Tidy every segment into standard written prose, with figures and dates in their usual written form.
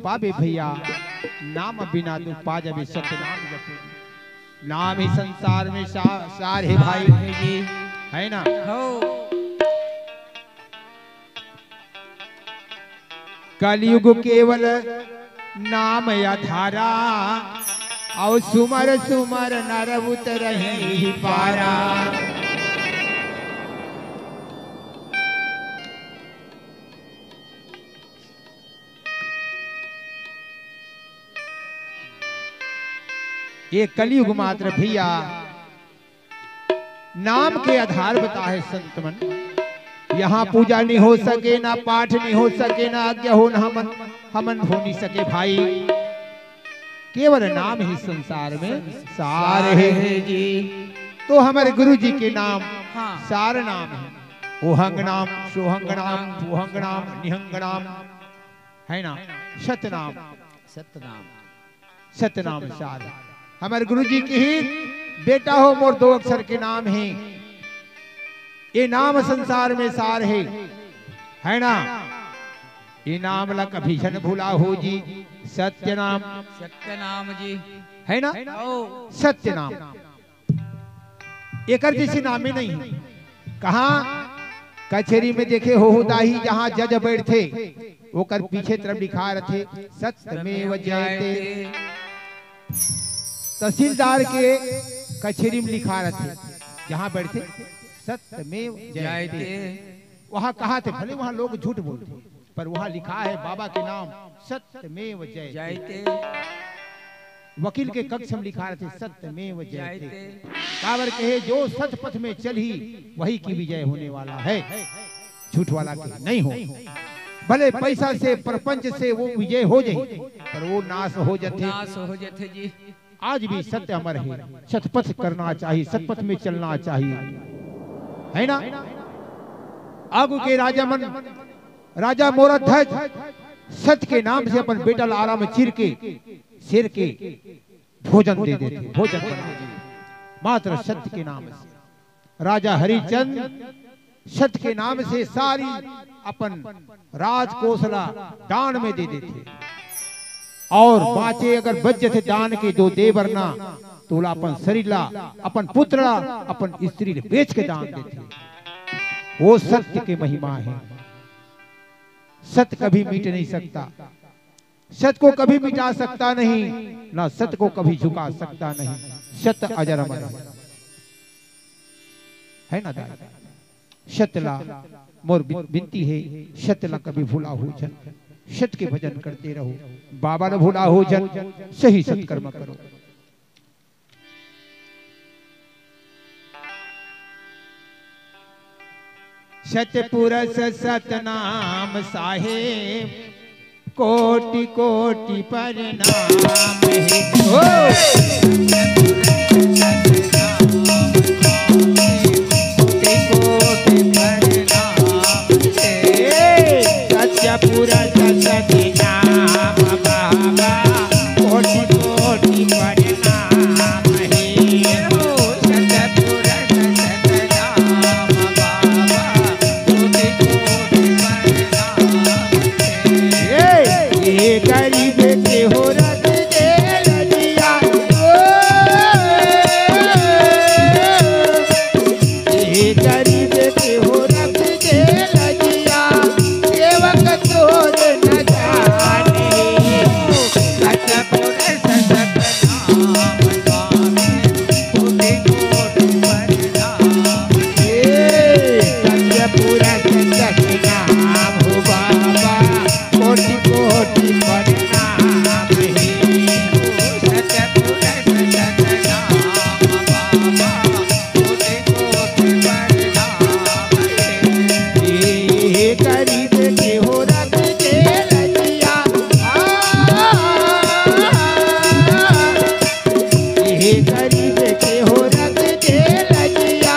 पावे भैया, नाम बिना दुख पा जावे सत्य नाम जपो। नाम ही संसार में सार है भाई जी, है ना। कलयुग केवल नाम आधारा, और सुमर सुमर नर उतरहि पारा। ये कलयुग मात्र भैया नाम के आधार बता है संत मन। यहाँ पूजा नहीं हो सके, ना पाठ नहीं हो सके, ना आज्ञा हो, ना हमन हो नहीं सके भाई। केवल नाम ही संसार में सार है जी। तो हमारे गुरु जी के नाम सार नाम है। ओहंग नाम, सोहंग नाम, पोहंग नाम, निहंग नाम, है ना। सतनाम, सतनाम, सतनाम सार। हमारे गुरु जी की ही बेटा हो मोर 2 अक्षर के नाम है। ये नाम संसार में सार है ना। ये नाम ला कभी जन भूला हो जी। सत्य नाम, सत्य नाम जी, है ना। सत्य नाम एक जैसी नाम ही नहीं। कहा कचहरी में देखे हो दाही, जहाँ जज बैठे वो कर पीछे तरफ लिखा रखे सत्यमेव जयते। तहसीलदार के कचहरी में लिखा रखे जहाँ बैठे सत्यमेव जयते। वहाँ कहा थे, भले वहाँ लोग झूठ बोलते, पर वहाँ लिखा है बाबा के नाम सत्यमेव जयते। वकील के कक्ष में लिखा रहे सत्यमेव जयते। कावर कहे जो सच पथ में चली वही की विजय होने वाला है, झूठ वाला के नहीं हो। भले पैसा से प्रपंच से वो विजय हो जाए, पर वो नाश हो जाते जी। आज भी सत्य अमर है, सतपथ करना चाहिए, सतपथ में चलना चाहिए, है ना। आगू के राजा मोरध्वज सत्य के नाम से अपन बेटा लारा में चिर के सिर के भोजन दे देते, भोजन मात्र सत्य के नाम से। राजा हरिचंद सत्य के नाम से सारी अपन राजकोषला दान में दे देते, और बाचे अगर बच थे दान के दो दे वरना तो अपन शरीरला, अपन पुत्रला, अपन स्त्री बेच के दान देते। वो सत्य की महिमा है। सत्य कभी मिट नहीं सकता, सत्य को कभी मिटा सकता नहीं, ना सत्य को कभी झुका सकता नहीं। सत्य अजर अमर है ना दादा। सत्यला मोर विनती है, सत्यला कभी भूला हो जन, सत्य के भजन करते रहो। बाबा ने भूला हो जन, सही सत्कर्म करो। सत्य पुरुष सतनाम साहेब, कोटि कोटि प्रणाम सत्य पुरुष सतनाम बाबा, कोटि कोटि प्रणाम गरीब के हो रख दे लजिया, गरीब के हो रख दे लजिया, सेवक तोर न जाने। सत्य पुरुष सतनाम स्वामी, कोटि कोटि प्रणाम। सत्य पुरुष सतनाम हो बाबा, कोटि कोटि प्रणाम। सत्य पुरुष सतनाम बाबा, कोटि कोटि प्रणाम। ये गरीब के हो रख दे लजिया, ये गरीब के हो रख दे लजिया,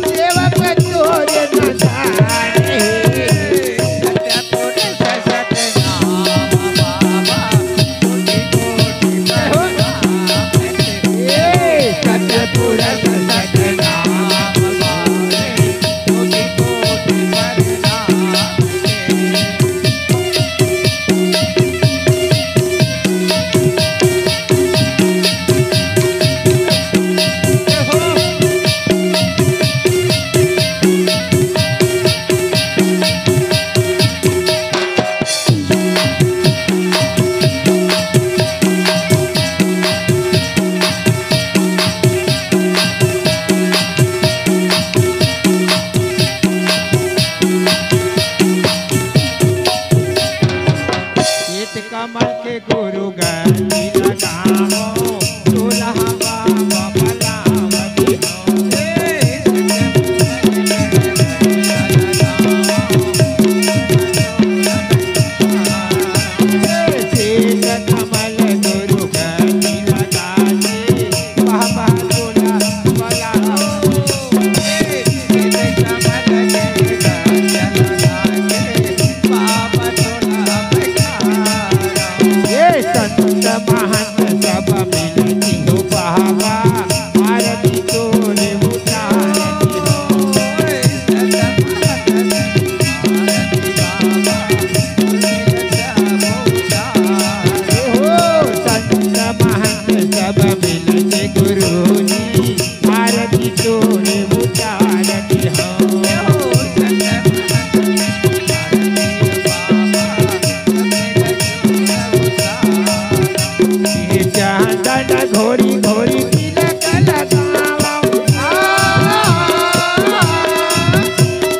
सेवक तोर न जाने। सत्य पुरुष सतनाम कमल के गुरु गति लगाओ दूल्हा बाबा बलावती हो घोरी घोरी तिलक लगाओ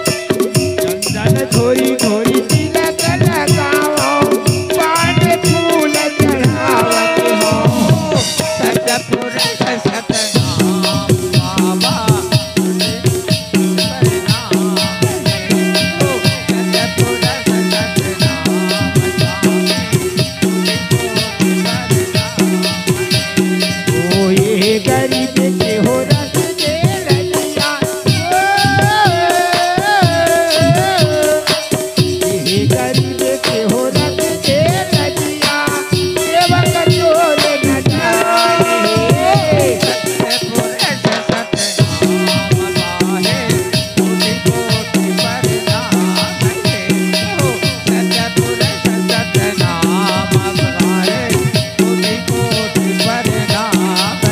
चंदन घोरी घोरी तिलक लगाओ पान फूल चढ़ावत हो सतपुर सतनाम बाबा गरीब के हो रस दे रजिया गरीब के हो रस दे रजिया सेवक चोर न जाए सतपुर सतनाम है कोटि कोटि प्रणाम है सतपुर सतनाम है कोटि कोटि प्रणाम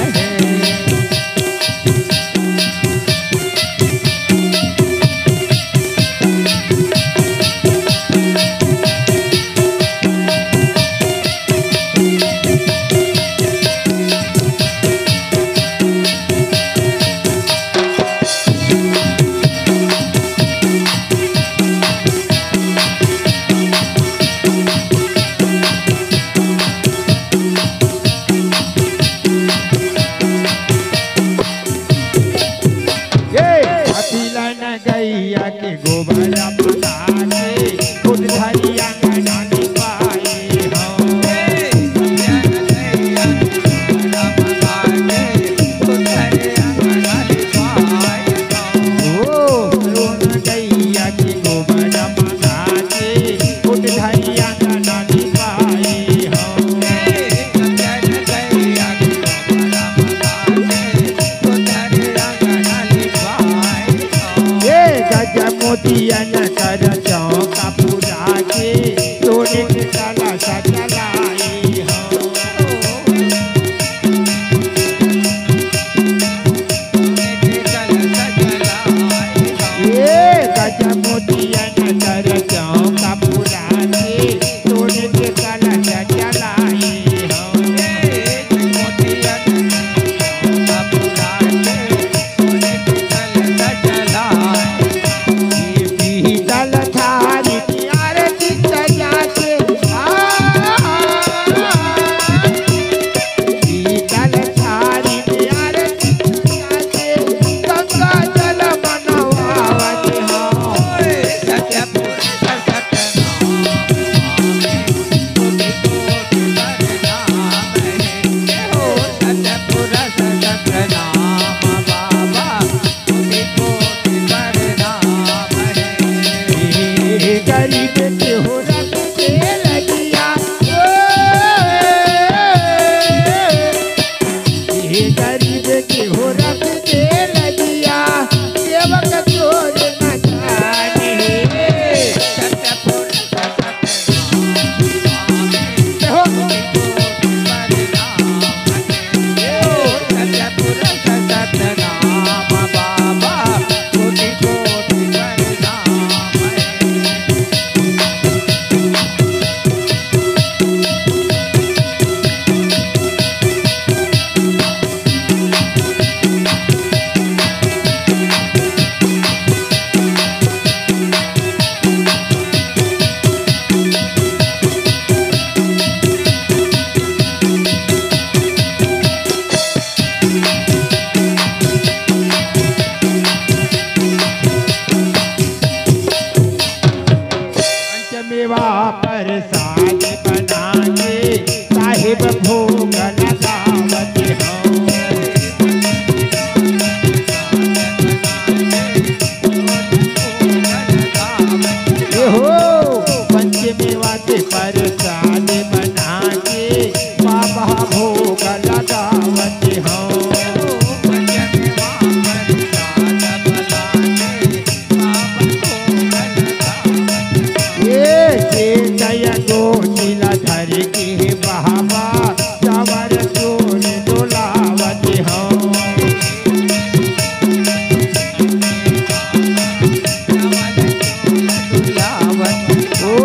गैया के गोबर पका के खुद धरिया नानी पाए हो गैया के गोबर पका के खुद धरिया नानी पाए हो मोतिया न कर चौका पूजा के प्रसाद बना के साहिब भोग लगावत हो। ये हो पंचमेवा से प्रसाद बना के बाबा भोग लगावत हो। धर के बहावा चावर चोर डोलावत हो। ओ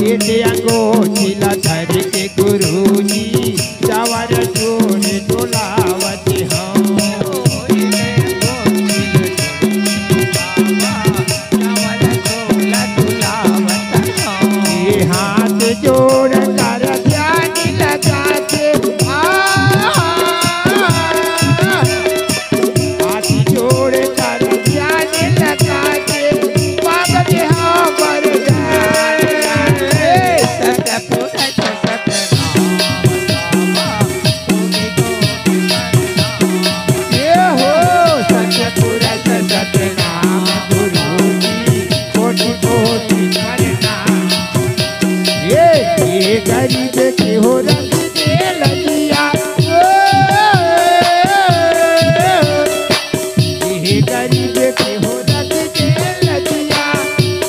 ये अंगोछिला धर के गुरुजी चावर चोर डोलावत हो। ये हाथ जोड़ कर ध्यान लगाते हाथ जोड़ कर ध्यान लगाते बाबा के हाँ वरदान ये हो सतपुरुष सतनाम गुरुजी कोटि कोटि प्रणाम। ये गरीब के हो रंग दे लगिया ये गरीब के हो रंग दे लगिया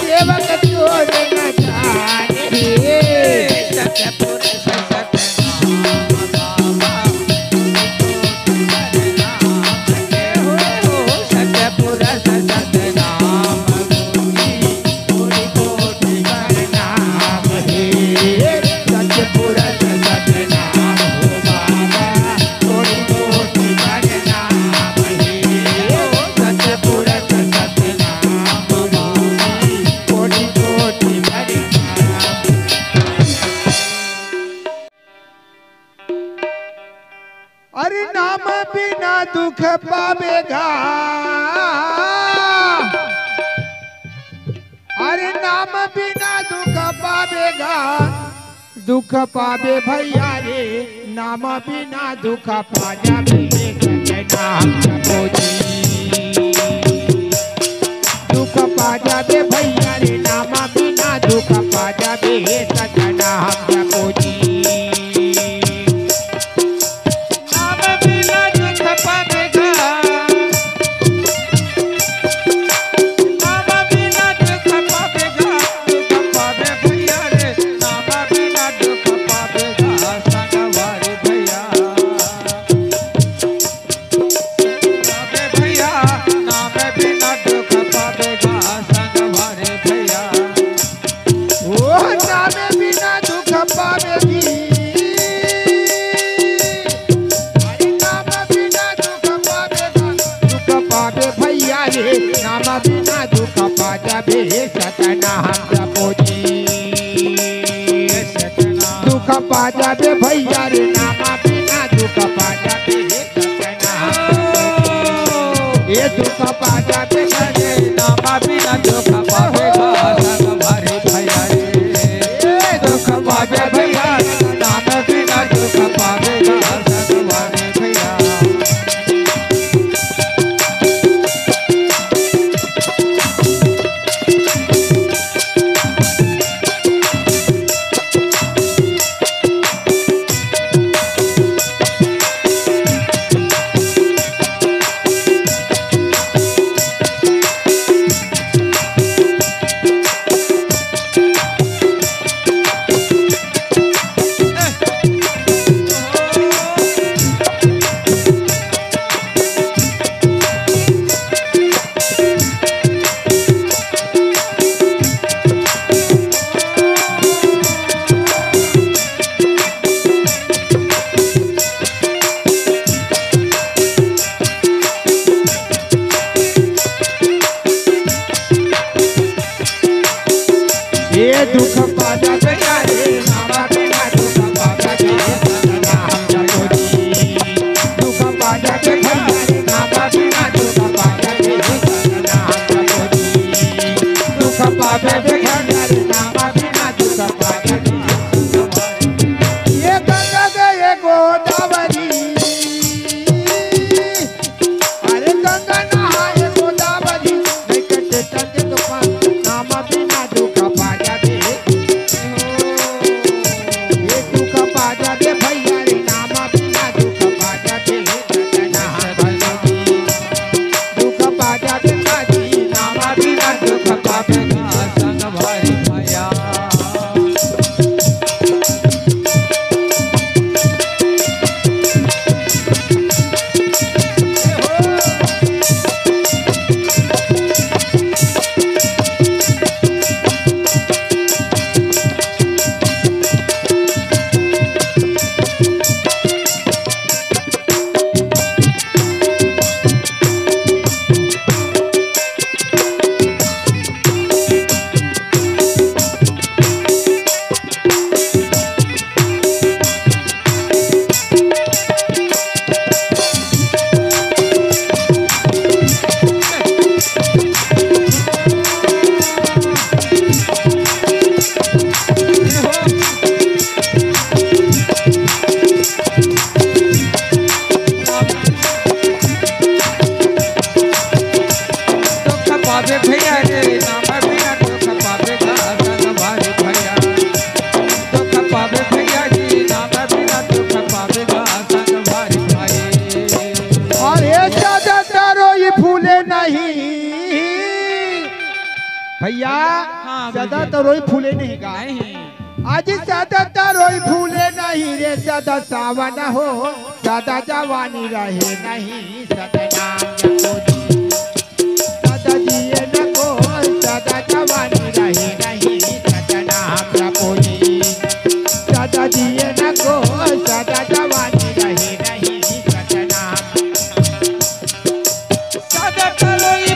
सेवक चोर न जाने। सतपुरुष अरे नाम बिना दुख पावेगा। अरे नाम बिना दुख पावेगा। दुख पावे भैया रे नाम बिना दुख पा जावे नाम दुख पा जावे भैया रे नाम बिना दुख पा जावे सजना हम जी। नाम बिना दुख पा जावे सतना हम जी। दुख पा जावे भैया रे नाम बिना दुख पा जावे सतना ये दुख पा जावे नाम बिना दुख पावेगा संग भरे भैया रे दुख पा जावे नाम बिना दुख पावेगा संग भरे भैया। रोई फूले नहीं गा। नहीं आज सतत रोई फूले नहीं रे, सदा सावन हो सदा जवानी रहे नहीं, सतनाम जपो जी सदा जिए न को, सदा जवानी रहे नहीं, सतनाम जपो जी सदा जिए न को, सदा जवानी रहे नहीं, सतनाम सदा करोई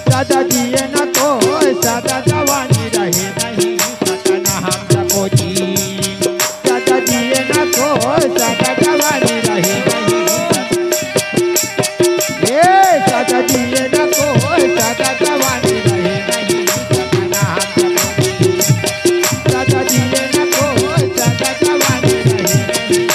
सदा जिए न को, सदा जवानी रहे नहीं, सतनाम जपो जी सदा जिए न को, सदा जवानी रहे नहीं, ये सदा जिए न को, सदा जवानी रहे नहीं, सतनाम जपो जी सदा जिए न को, सदा जवानी रहे नहीं।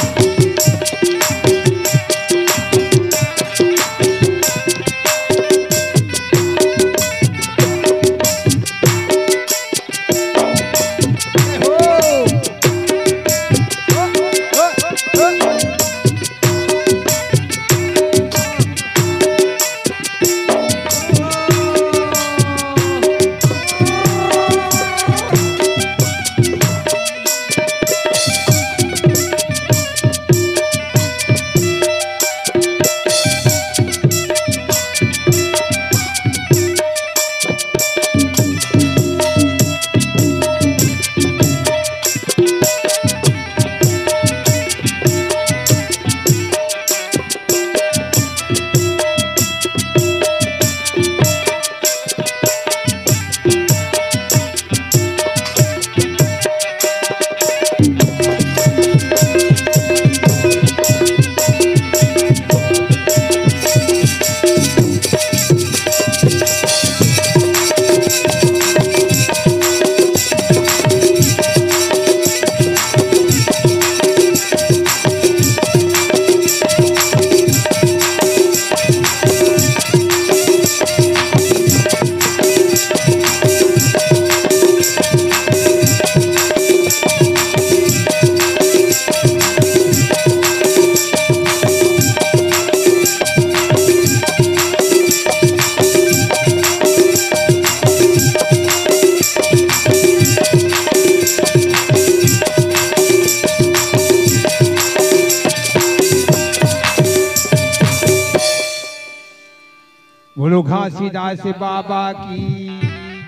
बोलो घासीदास बाबा की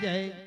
जय।